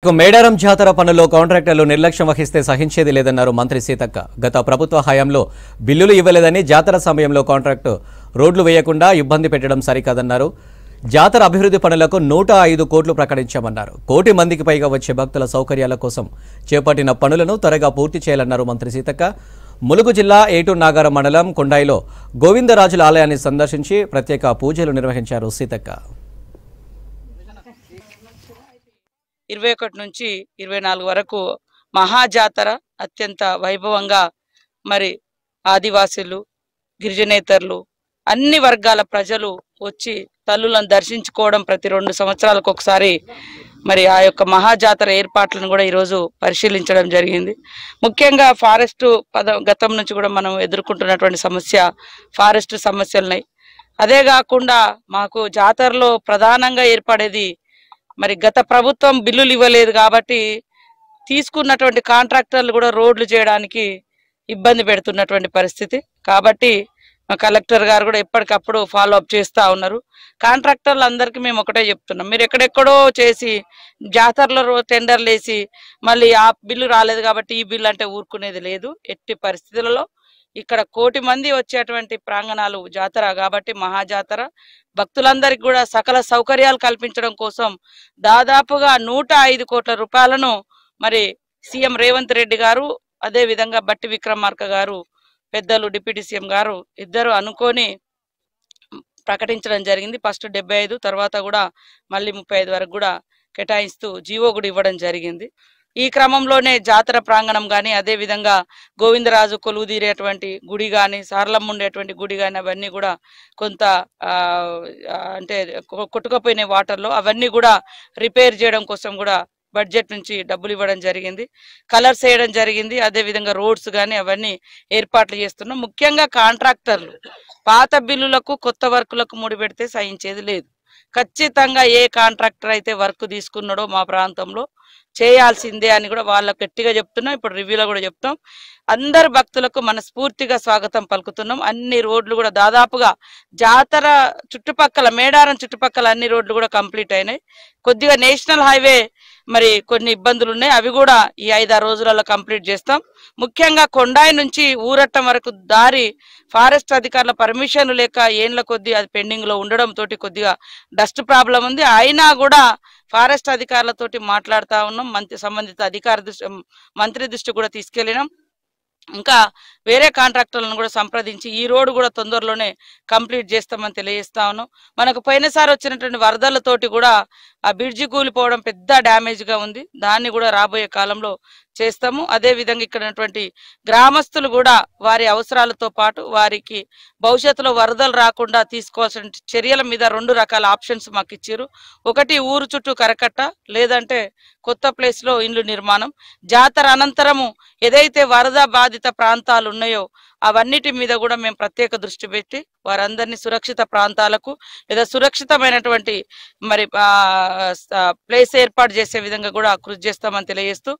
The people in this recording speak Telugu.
మేడారం జాతర పనుల్లో కాంట్రాక్టర్లు నిర్లక్ష్యం వహిస్తే సహించేది లేదన్నారు మంత్రి సీతక్క. గత ప్రభుత్వ హయాంలో బిల్లులు ఇవ్వలేదని జాతర సమయంలో కాంట్రాక్టు రోడ్లు వేయకుండా ఇబ్బంది పెట్టడం సరికాదన్నారు. జాతర అభివృద్ధి పనులకు 105 కోట్లు ప్రకటించామన్నారు. 1 కోటి మందికి పైగా వచ్చే భక్తుల సౌకర్యాల కోసం చేపట్టిన పనులను త్వరగా పూర్తి చేయాలన్నారు మంత్రి సీతక్క. ములుగు జిల్లా ఏటూరు నాగారం మండలం కొండాయిలో గోవిందరాజుల ఆలయాన్ని సందర్శించి ప్రత్యేక పూజలు నిర్వహించారు సీతక్క. 21 నుంచి 24 వరకు మహాజాతర అత్యంత వైభవంగా మరి ఆదివాసీలు, గిరిజనేతరులు, అన్ని వర్గాల ప్రజలు వచ్చి తల్లులను దర్శించుకోవడం ప్రతి 2 సంవత్సరాలకు ఒకసారి మరి ఆ యొక్క మహాజాతర ఏర్పాట్లను కూడా ఈరోజు పరిశీలించడం జరిగింది. ముఖ్యంగా ఫారెస్ట్ గతం నుంచి కూడా మనం ఎదుర్కొంటున్నటువంటి సమస్య ఫారెస్ట్ సమస్యలున్నాయి. అదే కాకుండా మాకు జాతరలో ప్రధానంగా ఏర్పడేది మరి గత ప్రభుత్వం బిల్లులు ఇవ్వలేదు కాబట్టి తీసుకున్నటువంటి కాంట్రాక్టర్లు కూడా రోడ్లు చేయడానికి ఇబ్బంది పెడుతున్నటువంటి పరిస్థితి. కాబట్టి మా కలెక్టర్ గారు కూడా ఎప్పటికప్పుడు ఫాలో అప్ చేస్తూ ఉన్నారు. కాంట్రాక్టర్లు అందరికీ మేము ఒకటే చెప్తున్నాం, మీరు ఎక్కడెక్కడో చేసి జాతరలో టెండర్లు వేసి మళ్ళీ ఆ బిల్లు రాలేదు కాబట్టి ఈ బిల్లు అంటే ఊరుకునేది లేదు. ఎట్టి పరిస్థితులలో ఇక్కడ 1 కోటి మంది వచ్చేటువంటి ప్రాంగణాలు జాతర కాబట్టి మహాజాతర భక్తులందరికీ కూడా సకల సౌకర్యాలు కల్పించడం కోసం దాదాపుగా 105 కోట్ల రూపాయలను మరి సీఎం రేవంత్ రెడ్డి గారు, అదే విధంగా బట్టి విక్రమార్క గారు, పెద్దలు డిప్యూటీ సీఎం గారు ఇద్దరు అనుకొని ప్రకటించడం జరిగింది. ఫస్ట్ 75, తర్వాత కూడా మళ్ళీ 35 వరకు కూడా కేటాయిస్తూ జీవో కూడా ఇవ్వడం జరిగింది. ఈ క్రమంలోనే జాతర ప్రాంగణం కానీ, అదే విధంగా గోవిందరాజు కొలువు తీరేటువంటి గుడి కానీ, సారలమ్మ ఉండేటువంటి గుడి కానీ అవన్నీ కూడా కొంత అంటే కొట్టుకుపోయిన వాటర్లో అవన్నీ కూడా రిపేర్ చేయడం కోసం కూడా బడ్జెట్ నుంచి డబ్బులు ఇవ్వడం జరిగింది. కలర్స్ వేయడం జరిగింది. అదే విధంగా రోడ్స్ కానీ అవన్నీ ఏర్పాట్లు చేస్తున్నాం. ముఖ్యంగా కాంట్రాక్టర్లు పాత బిల్లులకు కొత్త వర్కులకు ముడిపెడితే సహించేది లేదు. ఖచ్చితంగా ఏ కాంట్రాక్టర్ అయితే వర్క్ తీసుకున్నాడో మా ప్రాంతంలో చేయాల్సిందే అని కూడా వాళ్ళకు గట్టిగా చెప్తున్నాం. ఇప్పుడు రివ్యూలో కూడా చెప్తాం. అందరు భక్తులకు మనస్ఫూర్తిగా స్వాగతం పలుకుతున్నాం. అన్ని రోడ్లు కూడా దాదాపుగా జాతర చుట్టుపక్కల మేడారం చుట్టుపక్కల అన్ని రోడ్లు కూడా కంప్లీట్ అయినాయి. కొద్దిగా నేషనల్ హైవే మరి కొన్ని ఇబ్బందులు ఉన్నాయి, అవి కూడా ఈ 5-6 రోజులలో కంప్లీట్ చేస్తాం. ముఖ్యంగా కొండాయి నుంచి ఊరట్టం వరకు దారి ఫారెస్ట్ అధికారుల పర్మిషన్ లేక ఏండ్ల కొద్దీ అది పెండింగ్ లో ఉండడం తోటి కొద్దిగా డస్ట్ ప్రాబ్లం ఉంది. అయినా కూడా ఫారెస్ట్ అధికారులతోటి మాట్లాడుతూ ఉన్నాం. సంబంధిత మంత్రి దృష్టి కూడా తీసుకెళ్ళినాం. ఇంకా వేరే కాంట్రాక్టర్లను కూడా సంప్రదించి ఈ రోడ్డు కూడా తొందరలోనే కంప్లీట్ చేస్తామని తెలియజేస్తా ఉన్నాం. మనకు పోయినసారి వచ్చినటువంటి వరదలతోటి కూడా ఆ బ్రిడ్జి కూలిపోవడం పెద్ద డ్యామేజ్ గా ఉంది. దాన్ని కూడా రాబోయే కాలంలో చేస్తాము. అదే విధంగా ఇక్కడ గ్రామస్తులు కూడా వారి అవసరాలతో పాటు వారికి భవిష్యత్తులో వరదలు రాకుండా తీసుకోవాల్సిన చర్యల మీద 2 రకాల ఆప్షన్స్ మాకు ఇచ్చారు. ఒకటి ఊరు చుట్టూ కరకట్ట, లేదంటే కొత్త ప్లేస్ లో ఇండ్లు నిర్మాణం. జాతర అనంతరము ఏదైతే వరద బాధిత ప్రాంతాలు ఉన్నాయో అవన్నిటి మీద కూడా మేము ప్రత్యేక దృష్టి పెట్టి వారందరినీ సురక్షిత ప్రాంతాలకు లేదా సురక్షితమైనటువంటి మరి ప్లేస్ ఏర్పాటు చేసే విధంగా కూడా కృషి చేస్తామని తెలియజేస్తూ